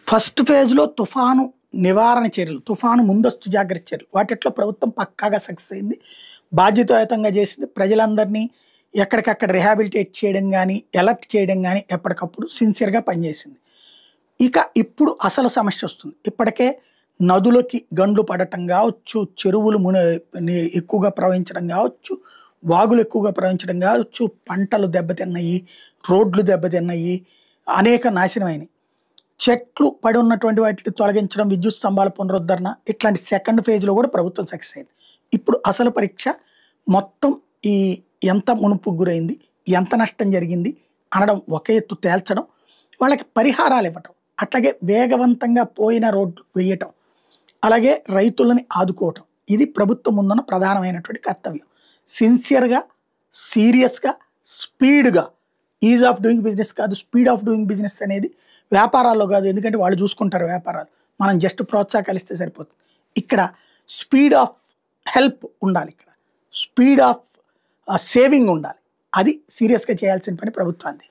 First ఫేజ్‌లో తుఫాను నివారణ చర్యలు, తుఫాను ముందస్తు జాగ్రత్త చర్యలు వాటిట్లో ప్రభుత్వం పక్కాగా సక్సెస్ అయింది. బాధ్యతాయుతంగా చేసింది. ప్రజలందరినీ ఎక్కడికక్కడ రిహాబిలిటేట్ చేయడం గానీ, అలర్ట్ చేయడం గానీ ఎప్పటికప్పుడు సిన్సియర్‌గా పనిచేసింది. ఇక ఇప్పుడు అసలు సమస్యొస్తుంది. ఇప్పటికే నదులకి గండ్లు పడటం గావచ్చు, చెరువులు ఎక్కువగా ప్రవహించడం గావచ్చు, వాగులు ఎక్కువగా ప్రవహించడం గావచ్చు, పంటలు దెబ్బతిన్నాయి, రోడ్లు దెబ్బతిన్నాయి, అనేక నాశనమైనయి. చెట్లు పడి ఉన్నటువంటి వాటిని తొలగించడం, విద్యుత్ స్తంభాల పునరుద్ధరణ ఇట్లాంటి సెకండ్ ఫేజ్‌లో కూడా ప్రభుత్వం సక్సెస్ అయింది. ఇప్పుడు అసలు పరీక్ష మొత్తం ఈ ఎంత మునుపుకు గురైంది, ఎంత నష్టం జరిగింది అనడం ఒక ఎత్తు తేల్చడం, వాళ్ళకి పరిహారాలు ఇవ్వటం, అట్లాగే వేగవంతంగా పోయిన రోడ్లు వేయటం, అలాగే రైతులని ఆదుకోవటం. ఇది ప్రభుత్వం ముందున్న ప్రధానమైనటువంటి కర్తవ్యం. సిన్సియర్‌గా, సీరియస్‌గా, స్పీడ్‌గా ఈజ్ ఆఫ్ డూయింగ్ బిజినెస్ కాదు, స్పీడ్ ఆఫ్ డూయింగ్ బిజినెస్ అనేది వ్యాపారాల్లో కాదు. ఎందుకంటే వాళ్ళు చూసుకుంటారు వ్యాపారాలు. మనం జస్ట్ ప్రోత్సాహకాలు ఇస్తే సరిపోతుంది. ఇక్కడ స్పీడ్ ఆఫ్ హెల్ప్ ఉండాలి. ఇక్కడ స్పీడ్ ఆఫ్ సేవింగ్ ఉండాలి. అది సీరియస్‌గా చేయాల్సిన పని ప్రభుత్వానిది.